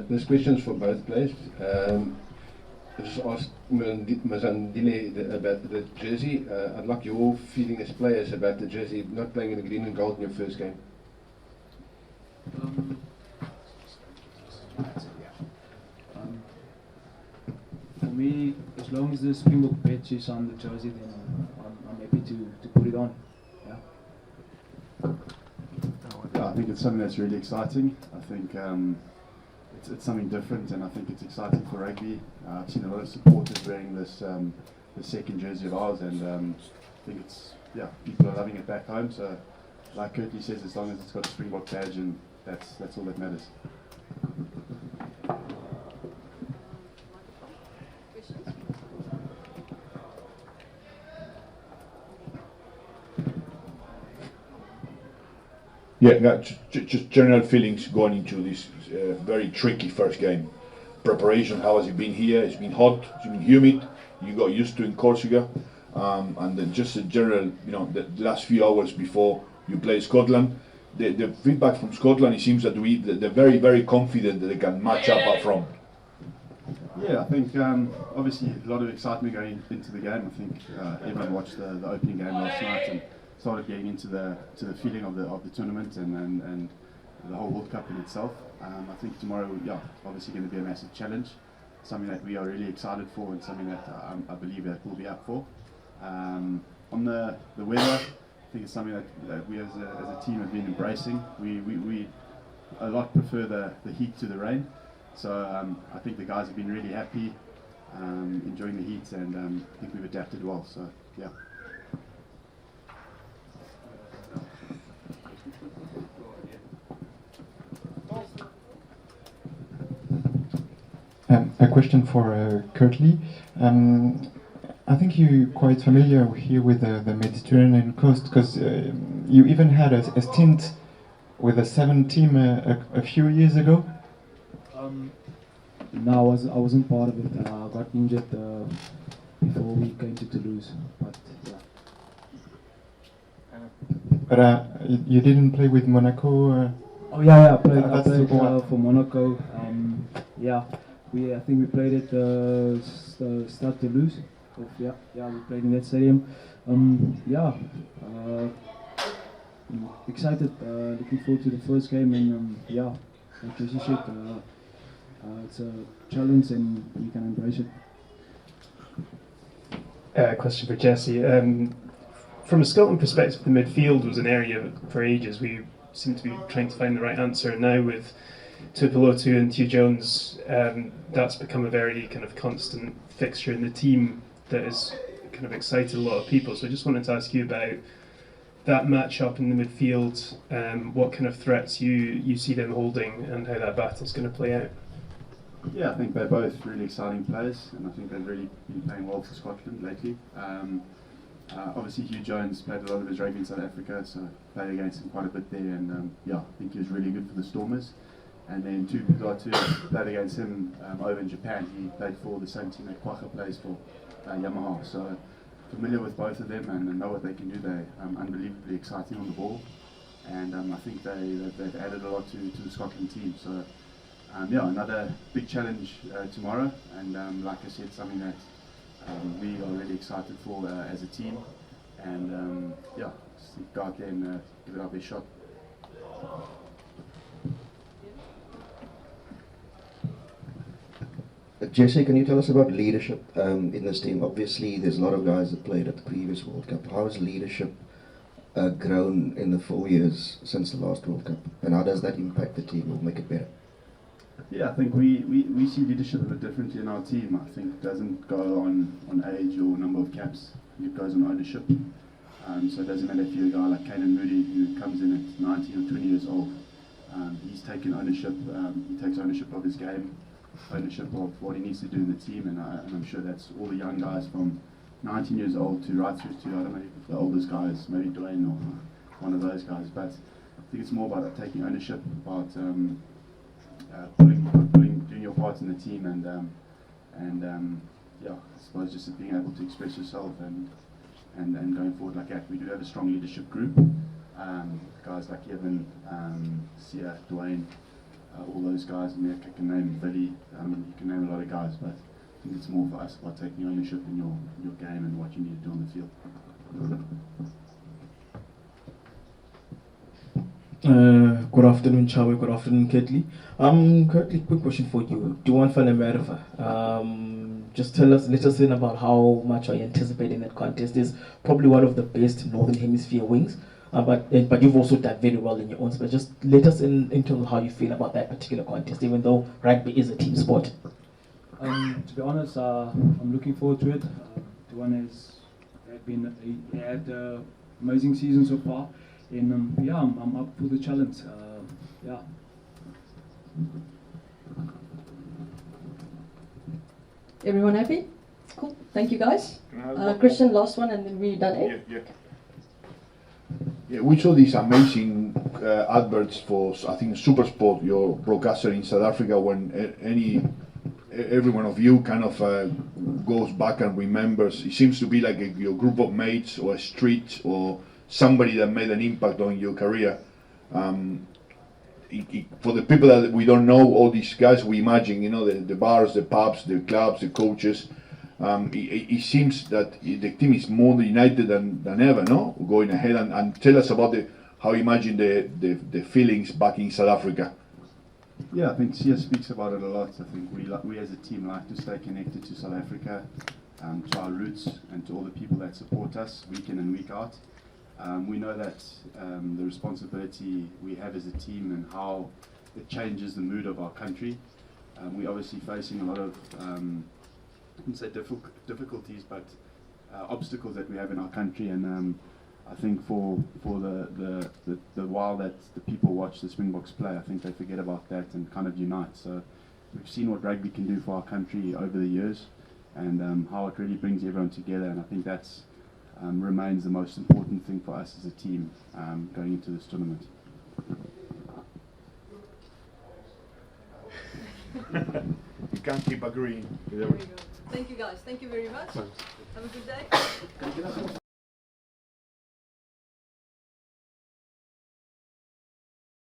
This question is for both players. This is asked Mazandile about the jersey. I'd like your feeling as players about the jersey, not playing in the green and gold in your first game. For me, as long as the Springbok badge is on the jersey, then I'm happy to put it on. Yeah, I think it's something that's really exciting. I think it's something different, and I think it's exciting for rugby. I've seen a lot of supporters wearing this the second jersey of ours, and I think people are loving it back home. So, like Kurt-Lee says, as long as it's got a Springbok badge, and that's all that matters. Yeah, no, just general feelings going into this very tricky first game. Preparation, how has it been here? It's been hot, it's been humid, you got used to in Corsica. And then just a general, the last few hours before you play Scotland, the feedback from Scotland, it seems that they're very, very confident that they can match up front. Yeah, I think obviously a lot of excitement going into the game. I think everyone watched the opening game last night and started getting into the feeling of the tournament and the whole World Cup in itself. I think tomorrow, obviously going to be a massive challenge, something that we are really excited for and something that I believe that we'll be up for. On the weather, I think it's something that we as a team have been embracing. We a lot prefer the heat to the rain, so I think the guys have been really happy, enjoying the heat, and I think we've adapted well. So yeah. A question for Kurt-Lee. I think you're quite familiar here with the Mediterranean coast, because you even had a stint with a 7 team a few years ago. No, I wasn't part of it. I got injured before we came to Toulouse, but yeah. But you didn't play with Monaco? Oh yeah, I played for Monaco. I think we played at Stade Toulouse. We played in that stadium. Excited, looking forward to the first game, and like Jesse said, it's a challenge and we can embrace it. Question for Jesse. From a Scotland perspective, the midfield was an area for ages we seem to be trying to find the right answer, and now with Tuipulotu and Hugh Jones, that's become a very kind of constant fixture in the team that has kind of excited a lot of people. So I just wanted to ask you about that match-up in the midfield, what kind of threats you see them holding and how that battle's going to play out. Yeah, I think they're both really exciting players, and I think they've really been playing well for Scotland lately. Obviously Hugh Jones played a lot of his rugby in South Africa, so played against him quite a bit there, and I think he was really good for the Stormers. And then Tuipulotu played against him over in Japan. He played for the same team that Kwagga plays for, Yamaha. So familiar with both of them and know what they can do. They're unbelievably exciting on the ball, and I think they've added a lot to the Scotland team. So another big challenge tomorrow, and like I said, something that we are really excited for as a team, and just go out there and give it our best shot. Jesse, can you tell us about leadership in this team? Obviously, there's a lot of guys that played at the previous World Cup. How has leadership grown in the 4 years since the last World Cup, and how does that impact the team or make it better? Yeah, I think we see leadership a bit differently in our team. I think it doesn't go on age or number of caps. It goes on ownership. So it doesn't matter if you're a guy like Canan Moody who comes in at 19 or 20 years old. He's taken ownership. He takes ownership of his game, ownership of what he needs to do in the team, and I'm sure that's all the young guys from 19 years old to right through to, I don't know if the oldest guys, maybe Dwayne or one of those guys, but I think it's more about taking ownership, about doing your part in the team, and I suppose just being able to express yourself and going forward like that. We do have a strong leadership group, guys like Evan, Sia, Dwayne, all those guys. And I can name Billy, you can name a lot of guys, but I think it's more for us about taking ownership in your game and what you need to do on the field. Good afternoon, Chawe. Good afternoon, Kurt-Lee. Kurt-Lee, quick question for you. Duan van der Merwe, just let us in about how much are you anticipating that contest. Is probably one of the best Northern Hemisphere wings, but you've also done very well in your own space. Just let us in terms of how you feel about that particular contest, even though rugby is a team sport. To be honest, I'm looking forward to it. Duan he had an amazing season so far. And yeah, I'm up for the challenge. Yeah. Everyone happy? Cool. Thank you, guys. Christian, last one, and then we're done. Yeah, we saw these amazing adverts for, I think, SuperSport, your broadcaster in South Africa, when every one of you kind of goes back and remembers. It seems to be like your group of mates or a street or somebody that made an impact on your career. For the people that we don't know, all these guys, we imagine, the bars, the pubs, the clubs, the coaches. It seems that the team is more united than ever, no? Going ahead and tell us about how you imagine the feelings back in South Africa. Yeah, I think Sia speaks about it a lot. I think we as a team like to stay connected to South Africa, to our roots, and to all the people that support us week in and week out. We know that the responsibility we have as a team and how it changes the mood of our country. We're obviously facing a lot of, I wouldn't say difficulties, but obstacles that we have in our country. And I think for the while that the people watch the Springboks play, I think they forget about that and kind of unite. So we've seen what rugby can do for our country over the years, and how it really brings everyone together. And I think that's remains the most important thing for us as a team going into this tournament. You can't keep agreeing with There we go. Thank you, guys. Thank you very much. Have a good day.